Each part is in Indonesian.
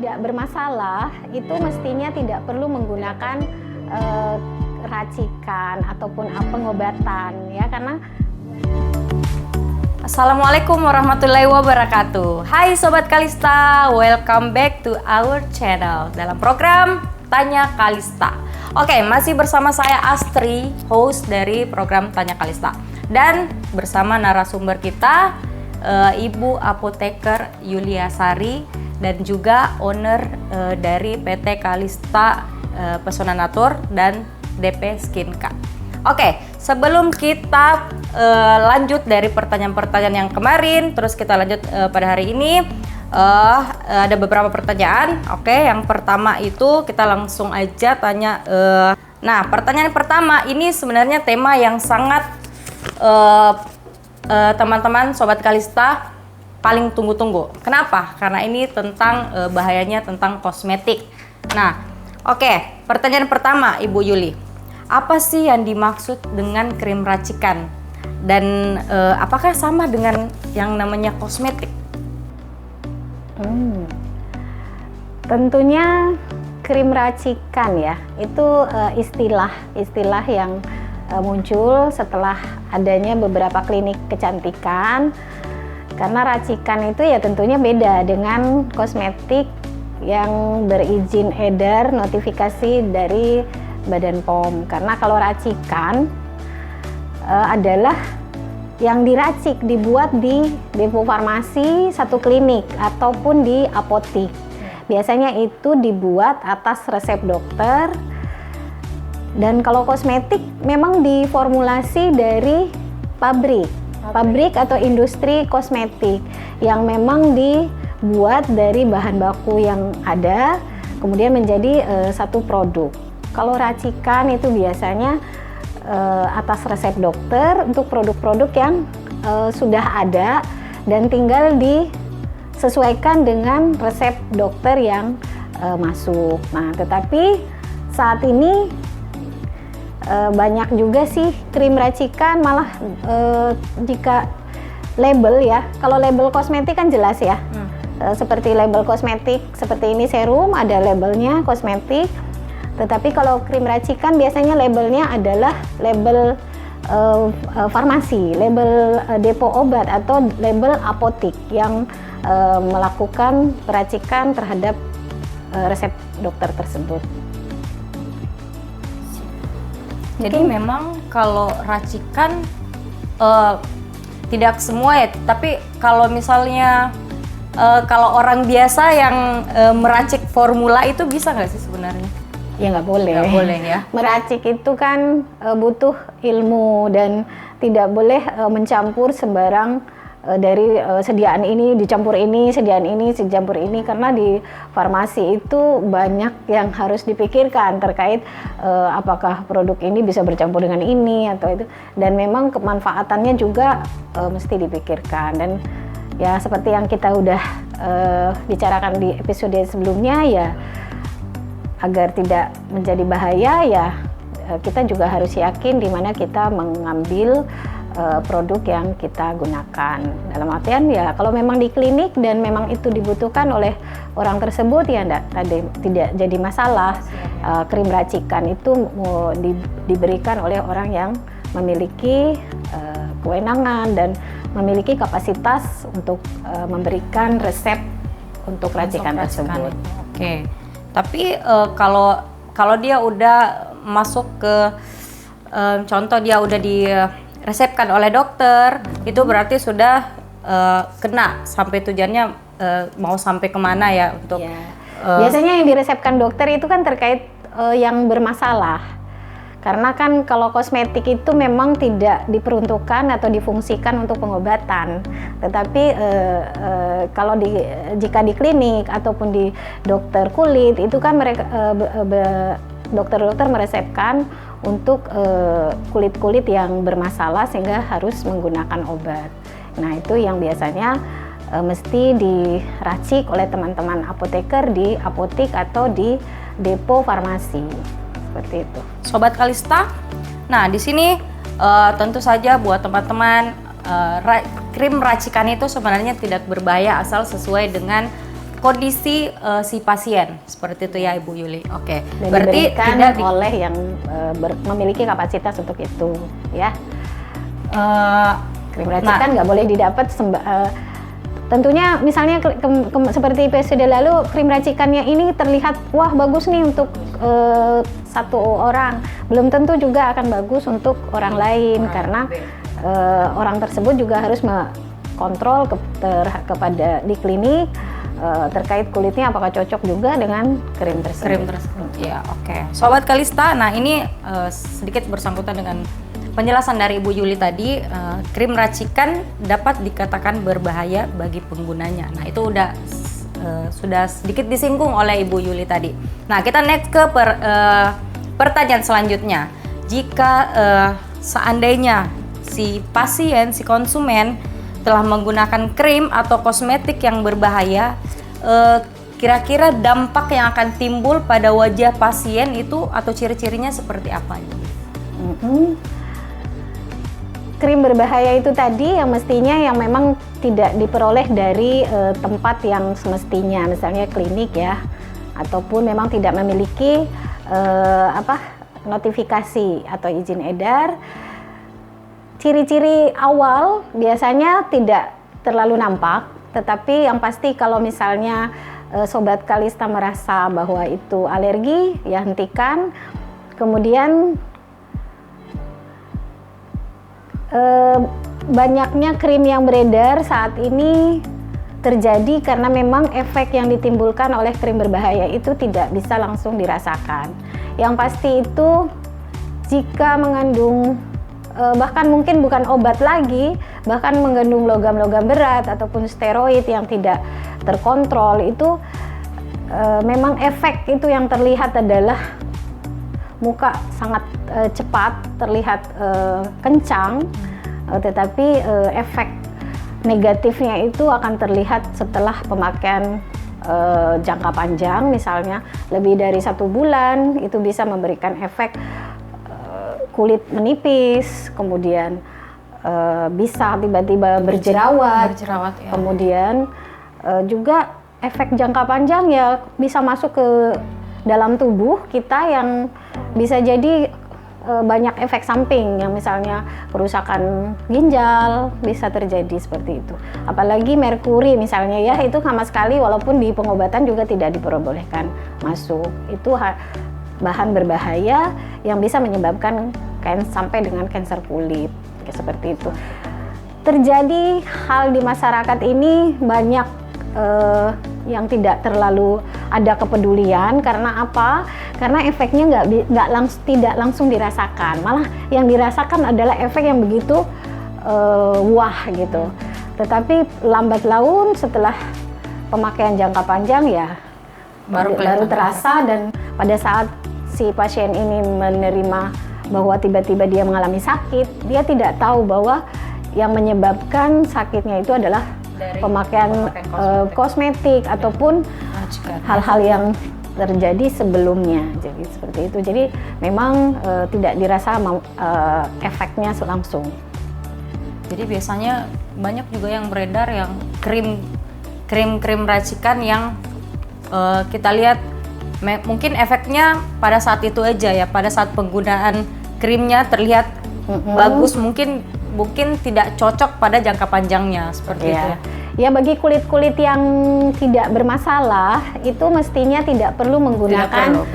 tidak bermasalah itu mestinya tidak perlu menggunakan racikan ataupun pengobatan ya, karena Assalamualaikum warahmatullahi wabarakatuh. Hai Sobat Kalista, welcome back to our channel dalam program Tanya Kalista. Oke, masih bersama saya Astri, host dari program Tanya Kalista. Dan bersama narasumber kita, Ibu Apoteker Yulia Sari dan juga owner dari PT Kalista Pesona Natur dan DP Skincare. Oke, sebelum kita lanjut dari pertanyaan-pertanyaan yang kemarin, terus kita lanjut pada hari ini, ada beberapa pertanyaan. Oke, yang pertama itu kita langsung aja tanya. Nah, pertanyaan pertama ini sebenarnya tema yang sangat teman-teman Sobat Kalista paling tunggu-tunggu. Kenapa? Karena ini tentang bahayanya tentang kosmetik. Nah, oke, pertanyaan pertama Ibu Yuli. Apa sih yang dimaksud dengan krim racikan? Dan apakah sama dengan yang namanya kosmetik? Tentunya krim racikan ya, itu istilah yang muncul setelah adanya beberapa klinik kecantikan. Karena racikan itu ya tentunya beda dengan kosmetik yang berizin edar notifikasi dari Badan POM. Karena kalau racikan adalah yang diracik, dibuat di depo farmasi satu klinik ataupun di apotik. Biasanya itu dibuat atas resep dokter. Dan kalau kosmetik memang diformulasi dari pabrik atau industri kosmetik yang memang dibuat dari bahan baku yang ada kemudian menjadi satu produk. Kalau racikan itu biasanya atas resep dokter untuk produk-produk yang sudah ada dan tinggal disesuaikan dengan resep dokter yang masuk. Nah, tetapi saat ini banyak juga sih krim racikan, malah jika label ya, kalau label kosmetik kan jelas ya, seperti label kosmetik seperti ini serum ada labelnya kosmetik, tetapi kalau krim racikan biasanya labelnya adalah label farmasi, label depo obat atau label apotik yang melakukan peracikan terhadap resep dokter tersebut. Jadi memang kalau racikan tidak semua ya, tapi kalau misalnya kalau orang biasa yang meracik formula itu bisa nggak sih sebenarnya? Ya nggak boleh. Nggak boleh ya. Meracik itu kan butuh ilmu dan tidak boleh mencampur sembarang dari sediaan ini dicampur ini, sediaan ini dicampur ini, karena di farmasi itu banyak yang harus dipikirkan terkait apakah produk ini bisa bercampur dengan ini atau itu, dan memang kemanfaatannya juga mesti dipikirkan. Dan ya seperti yang kita udah bicarakan di episode sebelumnya ya, agar tidak menjadi bahaya ya kita juga harus yakin di mana kita mengambil produk yang kita gunakan. Dalam artian ya kalau memang di klinik dan memang itu dibutuhkan oleh orang tersebut ya tidak jadi masalah. Krim racikan itu diberikan oleh orang yang memiliki kewenangan dan memiliki kapasitas untuk memberikan resep untuk racikan tersebut. Oke. Tapi kalau dia udah masuk ke contoh dia udah diresepkan oleh dokter, itu berarti sudah kena sampai tujuannya, mau sampai kemana ya untuk biasanya yang diresepkan dokter itu kan terkait yang bermasalah. Karena kan kalau kosmetik itu memang tidak diperuntukkan atau difungsikan untuk pengobatan. Tetapi kalau jika di klinik ataupun di dokter kulit itu kan mereka dokter-dokter meresepkan untuk kulit-kulit yang bermasalah sehingga harus menggunakan obat. Nah, itu yang biasanya mesti diracik oleh teman-teman apoteker di apotik atau di depo farmasi. Seperti itu. Sobat Kalista, nah di sini tentu saja buat teman-teman krim racikan itu sebenarnya tidak berbahaya asal sesuai dengan kondisi si pasien seperti itu ya Ibu Yuli. Oke. Dan Berarti diberikan tidak oleh yang memiliki kapasitas untuk itu, ya. Krim racikan nggak boleh didapat tentunya misalnya seperti episode lalu, krim racikannya ini terlihat wah bagus nih untuk satu orang, belum tentu juga akan bagus untuk orang lain karena orang tersebut juga harus kontrol kepada di klinik terkait kulitnya apakah cocok juga dengan krim tersebut. Ya, oke. Sobat Kalista, nah ini sedikit bersangkutan dengan penjelasan dari Ibu Yuli tadi, krim racikan dapat dikatakan berbahaya bagi penggunanya. Nah, itu sudah sedikit disinggung oleh Ibu Yuli tadi. Nah, kita next ke pertanyaan selanjutnya. Jika seandainya si pasien, si konsumen telah menggunakan krim atau kosmetik yang berbahaya, kira-kira dampak yang akan timbul pada wajah pasien itu atau ciri-cirinya seperti apa? Krim berbahaya itu tadi yang mestinya yang memang tidak diperoleh dari tempat yang semestinya, misalnya klinik ya, ataupun memang tidak memiliki notifikasi atau izin edar. Ciri-ciri awal biasanya tidak terlalu nampak, tetapi yang pasti kalau misalnya Sobat Kalista merasa bahwa itu alergi, ya hentikan. Kemudian banyaknya krim yang beredar saat ini terjadi karena memang efek yang ditimbulkan oleh krim berbahaya itu tidak bisa langsung dirasakan. Yang pasti itu jika mengandung bahkan mungkin bukan obat lagi, bahkan mengandung logam-logam berat ataupun steroid yang tidak terkontrol, itu memang efek itu yang terlihat adalah muka sangat cepat terlihat kencang, tetapi efek negatifnya itu akan terlihat setelah pemakaian jangka panjang, misalnya lebih dari 1 bulan, itu bisa memberikan efek kulit menipis, kemudian bisa tiba-tiba berjerawat ya. Kemudian juga efek jangka panjang ya bisa masuk ke dalam tubuh kita yang bisa jadi banyak efek samping, yang misalnya kerusakan ginjal bisa terjadi seperti itu. Apalagi merkuri misalnya ya, itu sama sekali walaupun di pengobatan juga tidak diperbolehkan masuk. Itu bahan berbahaya yang bisa menyebabkan sampai dengan kanker kulit seperti itu. Terjadi hal di masyarakat ini banyak yang tidak terlalu ada kepedulian. Karena apa? Karena efeknya tidak langsung dirasakan, malah yang dirasakan adalah efek yang begitu wah gitu. Tetapi lambat laun setelah pemakaian jangka panjang ya baru terasa, dan pada saat si pasien ini menerima bahwa tiba-tiba dia mengalami sakit, dia tidak tahu bahwa yang menyebabkan sakitnya itu adalah pemakaian kosmetik ataupun hal-hal yang terjadi sebelumnya. Jadi seperti itu. Jadi memang tidak dirasa efeknya langsung. Jadi biasanya banyak juga yang beredar yang krim racikan yang kita lihat mungkin efeknya pada saat itu aja ya, pada saat penggunaan krimnya terlihat bagus, mungkin tidak cocok pada jangka panjangnya seperti itu ya. Ya, bagi kulit-kulit yang tidak bermasalah itu mestinya tidak perlu menggunakan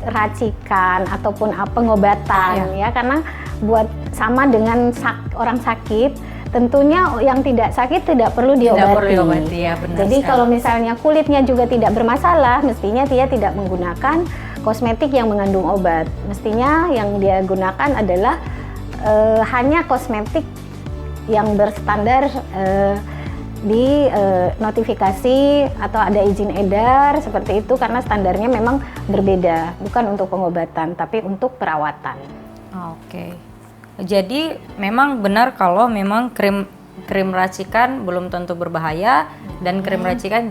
racikan ataupun pengobatan ya, karena buat sama dengan orang sakit, tentunya yang tidak sakit tidak perlu diobati. Ya, jadi kalau misalnya kulitnya juga tidak bermasalah, mestinya dia tidak menggunakan kosmetik yang mengandung obat. Mestinya yang dia gunakan adalah hanya kosmetik yang berstandar di notifikasi atau ada izin edar seperti itu, karena standarnya memang berbeda, bukan untuk pengobatan tapi untuk perawatan. Oke. Jadi memang benar kalau memang krim racikan belum tentu berbahaya, dan krim racikan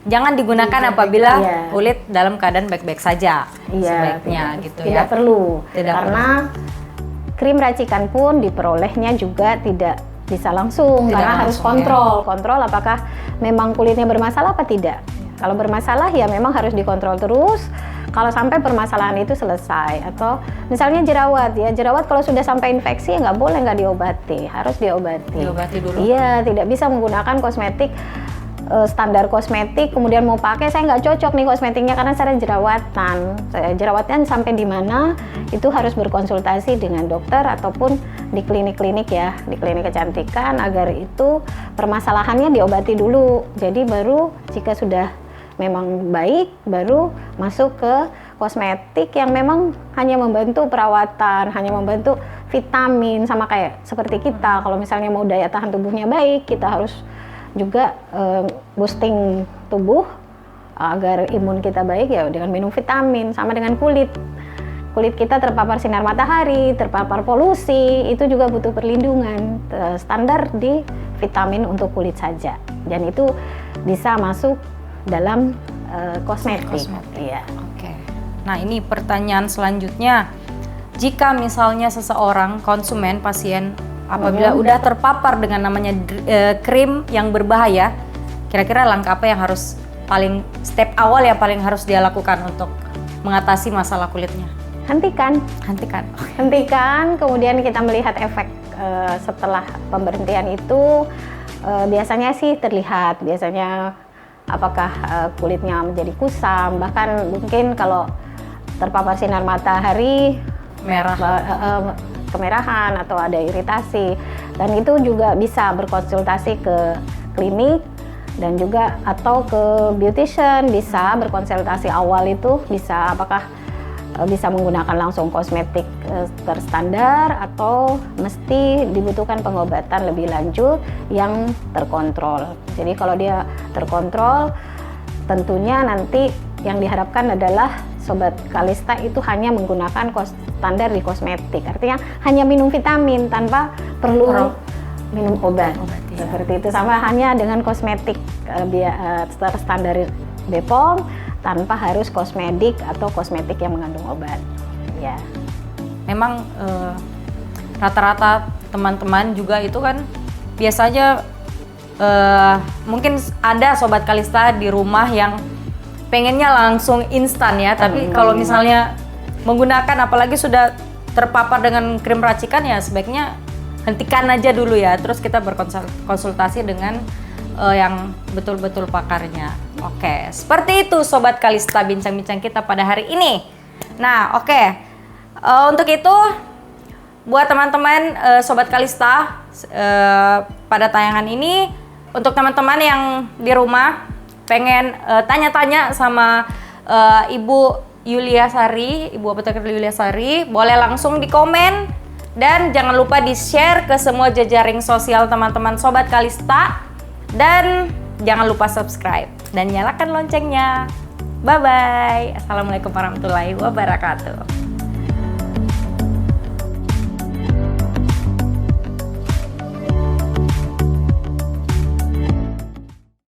jangan digunakan apabila kulit dalam keadaan baik-baik saja, sebaiknya gitu ya. Tidak perlu, karena krim racikan pun diperolehnya juga tidak bisa langsung Tidak karena harus langsung, kontrol apakah memang kulitnya bermasalah apa tidak. Kalau bermasalah ya memang harus dikontrol terus. Kalau sampai permasalahan itu selesai, atau misalnya jerawat kalau sudah sampai infeksi ya nggak boleh nggak diobati, harus diobati. Diobati dulu. Iya, tidak bisa menggunakan kosmetik standar kosmetik kemudian mau pakai saya nggak cocok nih kosmetiknya karena saya jerawatan sampai di mana itu harus berkonsultasi dengan dokter ataupun di klinik-klinik ya, di klinik kecantikan agar itu permasalahannya diobati dulu. Jadi baru jika sudah memang baik baru masuk ke kosmetik yang memang hanya membantu perawatan, hanya membantu vitamin, sama kayak seperti kita kalau misalnya mau daya tahan tubuhnya baik kita harus juga boosting tubuh agar imun kita baik ya dengan minum vitamin. Sama dengan kulit kita terpapar sinar matahari, terpapar polusi, itu juga butuh perlindungan. Standar di vitamin untuk kulit saja dan itu bisa masuk dalam kosmetik. Iya. Oke. Nah, ini pertanyaan selanjutnya. Jika misalnya seseorang konsumen pasien apabila udah terpapar dengan namanya krim yang berbahaya, kira-kira langkah apa yang harus step awal yang paling harus dia lakukan untuk mengatasi masalah kulitnya? Hentikan, kemudian kita melihat efek setelah pemberhentian itu biasanya sih terlihat, apakah kulitnya menjadi kusam, bahkan mungkin kalau terpapar sinar matahari merah, kemerahan atau ada iritasi, dan itu juga bisa berkonsultasi ke klinik dan juga atau ke beautician, bisa berkonsultasi awal itu bisa apakah bisa menggunakan langsung kosmetik terstandar atau mesti dibutuhkan pengobatan lebih lanjut yang terkontrol. Jadi kalau dia terkontrol tentunya nanti yang diharapkan adalah Sobat Kalista itu hanya menggunakan standar di kosmetik, artinya hanya minum vitamin tanpa perlu minum obat. Seperti itu, sama hanya dengan kosmetik standar BPOM tanpa harus kosmetik atau kosmetik yang mengandung obat. Ya. Memang rata-rata teman-teman juga itu kan biasanya mungkin ada Sobat Kalista di rumah yang pengennya langsung instan ya, tapi kalau misalnya menggunakan apalagi sudah terpapar dengan krim racikan ya sebaiknya hentikan aja dulu ya, terus kita berkonsultasi dengan yang betul-betul pakarnya. Oke, seperti itu Sobat Kalista bincang-bincang kita pada hari ini. Nah, oke. Untuk itu buat teman-teman Sobat Kalista pada tayangan ini, untuk teman-teman yang di rumah pengen tanya-tanya sama Ibu Yulia Sari, Ibu Apoteker Yulia Sari, boleh langsung di komen dan jangan lupa di-share ke semua jejaring sosial teman-teman Sobat Kalista dan jangan lupa subscribe dan nyalakan loncengnya. Bye bye. Assalamualaikum warahmatullahi wabarakatuh.